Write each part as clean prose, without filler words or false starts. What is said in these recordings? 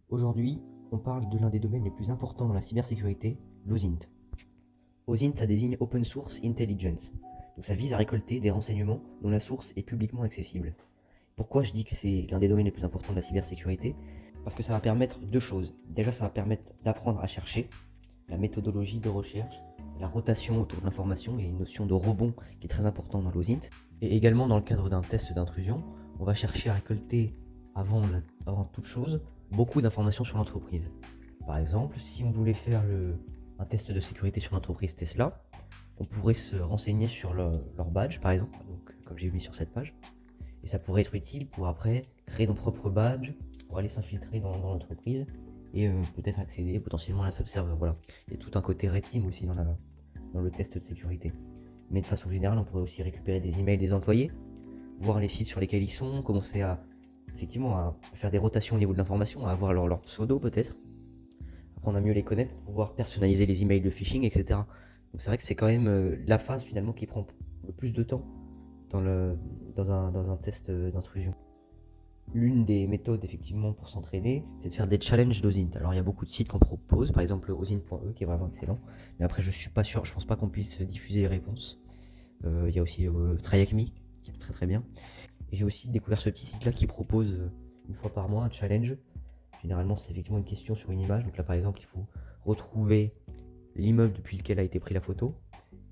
Aujourd'hui, on parle de l'un des domaines les plus importants dans la cybersécurité, l'OSINT. OSINT, ça désigne Open Source Intelligence. Donc ça vise à récolter des renseignements dont la source est publiquement accessible. Pourquoi je dis que c'est l'un des domaines les plus importants de la cybersécurité? Parce que ça va permettre deux choses. Déjà, ça va permettre d'apprendre à chercher, la méthodologie de recherche, la rotation autour de l'information et une notion de rebond qui est très importante dans l'OSINT. Et également dans le cadre d'un test d'intrusion, on va chercher à récolter avant toute chose beaucoup d'informations sur l'entreprise. Par exemple, si on voulait faire un test de sécurité sur l'entreprise Tesla, on pourrait se renseigner sur leur badge par exemple, donc, comme j'ai mis sur cette page, et ça pourrait être utile pour après créer nos propres badges, pour aller s'infiltrer dans l'entreprise et peut-être accéder potentiellement à la salle serveur. Voilà. Il y a tout un côté red team aussi dans le test de sécurité. Mais de façon générale, on pourrait aussi récupérer des emails des employés, voir les sites sur lesquels ils sont, commencer à effectivement à faire des rotations au niveau de l'information, à avoir leur pseudo peut-être, apprendre à mieux les connaître pour pouvoir personnaliser les emails de phishing, etc. Donc c'est vrai que c'est quand même la phase finalement qui prend le plus de temps dans, dans un test d'intrusion. L'une des méthodes effectivement pour s'entraîner, c'est de faire des challenges d'OSINT. Alors il y a beaucoup de sites qu'on propose, par exemple osint.e qui est vraiment excellent, mais après je suis pas sûr, je pense pas qu'on puisse diffuser les réponses. Il y a aussi TryHackMe qui est très très bien. Et j'ai aussi découvert ce petit site là qui propose une fois par mois un challenge. Généralement c'est effectivement une question sur une image, donc là par exemple il faut retrouver l'immeuble depuis lequel a été prise la photo.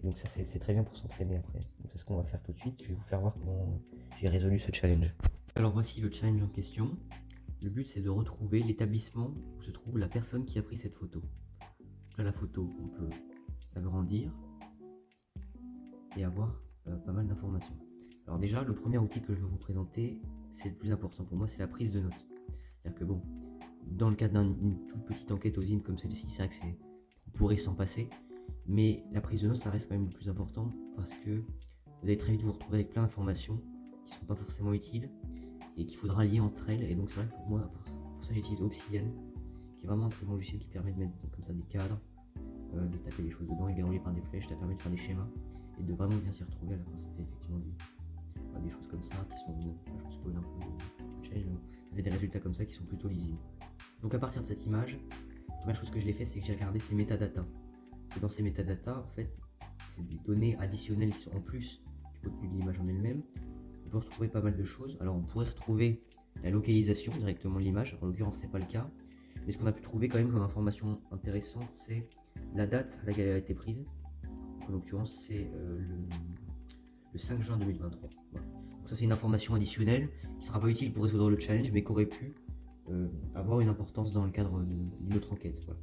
Et donc ça c'est très bien pour s'entraîner après. Donc c'est ce qu'on va faire tout de suite, je vais vous faire voir comment j'ai résolu ce challenge. Alors voici le challenge en question. Le but c'est de retrouver l'établissement où se trouve la personne qui a pris cette photo. Là la photo, on peut l'agrandir et avoir pas mal d'informations. Alors déjà, le premier outil que je veux vous présenter, c'est le plus important pour moi, c'est la prise de notes. C'est-à-dire que bon, dans le cadre d'une toute petite enquête aux comme celle-ci, c'est vrai que on pourrait s'en passer, mais la prise de notes, ça reste quand même le plus important parce que vous allez très vite vous retrouver avec plein d'informations qui ne sont pas forcément utiles et qu'il faudra lier entre elles. Et donc c'est vrai que pour moi, pour ça j'utilise Obsidian, qui est vraiment un très bon logiciel qui permet de mettre comme ça des cadres, de taper des choses dedans et de les relier par des flèches, ça permet de faire des schémas et de vraiment bien s'y retrouver à la fin. Ça fait effectivement des choses comme ça qui sont, je vous spoil un peu, ça fait des résultats comme ça qui sont plutôt lisibles. Donc à partir de cette image, la première chose que je l'ai fait, c'est que j'ai regardé ces métadatas. Et dans ces métadatas, en fait, c'est des données additionnelles qui sont en plus du contenu de l'image en elle-même. On peut retrouver pas mal de choses. Alors on pourrait retrouver la localisation directement de l'image, en l'occurrence c'est pas le cas. Mais ce qu'on a pu trouver quand même comme information intéressante, c'est la date à laquelle elle a été prise. En l'occurrence c'est le 5 juin 2023. Voilà. Donc ça c'est une information additionnelle qui sera pas utile pour résoudre le challenge, mais qui aurait pu avoir une importance dans le cadre d'une autre enquête. Voilà.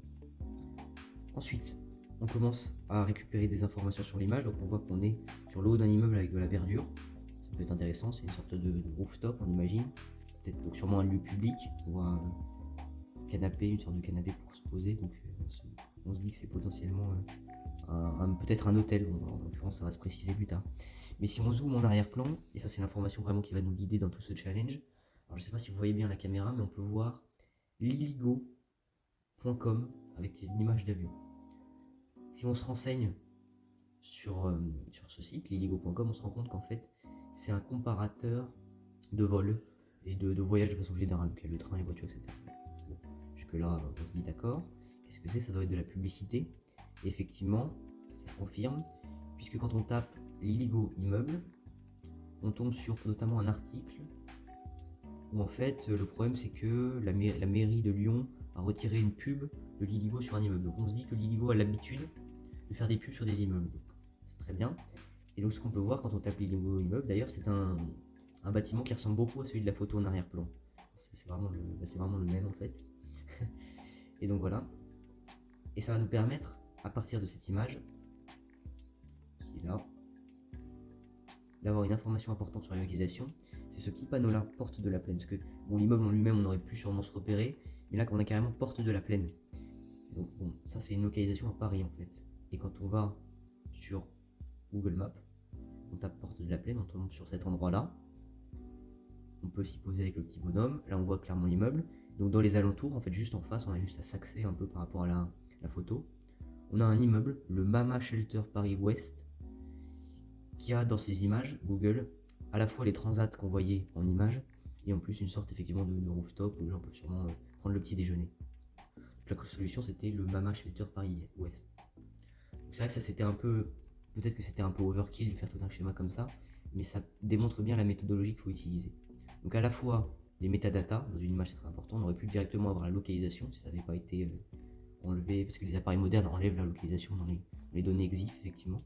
Ensuite, on commence à récupérer des informations sur l'image, donc on voit qu'on est sur le haut d'un immeuble avec de la verdure. Ça peut être intéressant, c'est une sorte de rooftop, on imagine. Peut-être donc sûrement un lieu public, ou un canapé, une sorte de canapé pour se poser. Donc on se dit que c'est potentiellement peut-être un hôtel. Bon, en l'occurrence, ça va se préciser plus tard. Mais si on zoome en arrière-plan, et ça c'est l'information vraiment qui va nous guider dans tout ce challenge. Alors je sais pas si vous voyez bien la caméra, mais on peut voir liligo.com avec une image d'avion. Si on se renseigne sur ce site, liligo.com, on se rend compte qu'en fait, c'est un comparateur de vol et de voyage de façon générale. Donc il y a le train, les voitures, etc. Bon, jusque-là, on se dit d'accord. Qu'est-ce que c'est? Ça doit être de la publicité. Et effectivement, ça se confirme, puisque quand on tape Liligo immeuble, on tombe sur notamment un article où en fait, le problème c'est que la mairie de Lyon a retiré une pub de Liligo sur un immeuble. Donc on se dit que Liligo a l'habitude de faire des pubs sur des immeubles. C'est très bien. Et donc ce qu'on peut voir quand on tape Liligo immeuble, d'ailleurs c'est un bâtiment qui ressemble beaucoup à celui de la photo en arrière-plan. C'est vraiment le même en fait. Et donc voilà. Et ça va nous permettre, à partir de cette image, qui est là, d'avoir une information importante sur la localisation. C'est ce petit panneau là, porte de la plaine. Parce que bon, l'immeuble en lui-même, on aurait pu sûrement se repérer. Mais là, on a carrément porte de la plaine. Donc bon, ça c'est une localisation à Paris en fait. Et quand on va sur Google Maps, on tape porte de la plaine, on tombe sur cet endroit là. On peut s'y poser avec le petit bonhomme. Là on voit clairement l'immeuble. Donc dans les alentours, en fait juste en face, on a juste à s'axer un peu par rapport à la photo. On a un immeuble, le Mama Shelter Paris Ouest, qui a dans ces images Google à la fois les transats qu'on voyait en images et en plus une sorte effectivement de rooftop où les gens peuvent sûrement prendre le petit déjeuner. Donc la solution, c'était le Mama Shelter Paris-Ouest. C'est vrai que ça, c'était un peu, peut-être que c'était un peu overkill de faire tout un schéma comme ça, mais ça démontre bien la méthodologie qu'il faut utiliser. Donc à la fois, les métadatas, dans une image c'est très important, on aurait pu directement avoir la localisation si ça n'avait pas été enlevé, parce que les appareils modernes enlèvent la localisation dans les données EXIF, effectivement.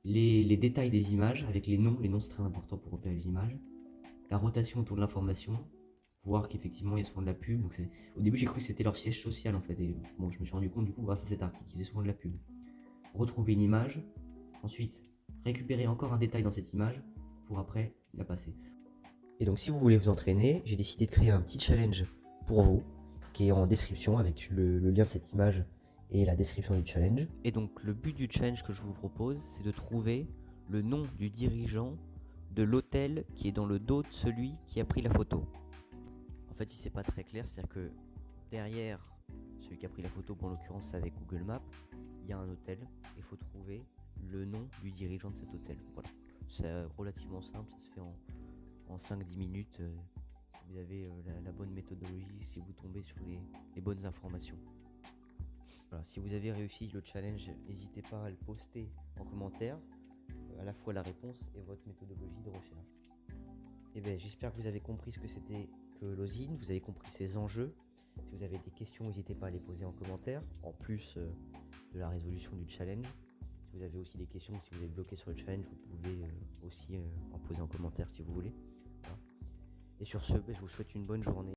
Les détails des images, avec les noms c'est très important pour repérer les images. La rotation autour de l'information, voir qu'effectivement il y a souvent de la pub. Donc au début j'ai cru que c'était leur siège social en fait, et bon, je me suis rendu compte du coup grâce à cet article qu'ils faisaient souvent de la pub. Retrouver une image, ensuite récupérer encore un détail dans cette image pour après la passer. Et donc si vous voulez vous entraîner, j'ai décidé de créer un petit challenge pour vous qui est en description avec le lien de cette image et la description du challenge. Et donc le but du challenge que je vous propose, c'est de trouver le nom du dirigeant de l'hôtel qui est dans le dos de celui qui a pris la photo. En fait, ici c'est pas très clair, c'est-à-dire que derrière celui qui a pris la photo, bon, en l'occurrence avec Google Maps, il y a un hôtel, il faut trouver le nom du dirigeant de cet hôtel. Voilà, c'est relativement simple, ça se fait en 5-10 minutes. Si vous avez la bonne méthodologie, si vous tombez sur les bonnes informations. Voilà, si vous avez réussi le challenge, n'hésitez pas à le poster en commentaire, à la fois la réponse et votre méthodologie de recherche. Et bien, j'espère que vous avez compris ce que c'était que l'OSINT, vous avez compris ses enjeux. Si vous avez des questions, n'hésitez pas à les poser en commentaire, en plus de la résolution du challenge. Si vous avez aussi des questions, si vous êtes bloqué sur le challenge, vous pouvez aussi en poser en commentaire si vous voulez. Voilà. Et sur ce, je vous souhaite une bonne journée.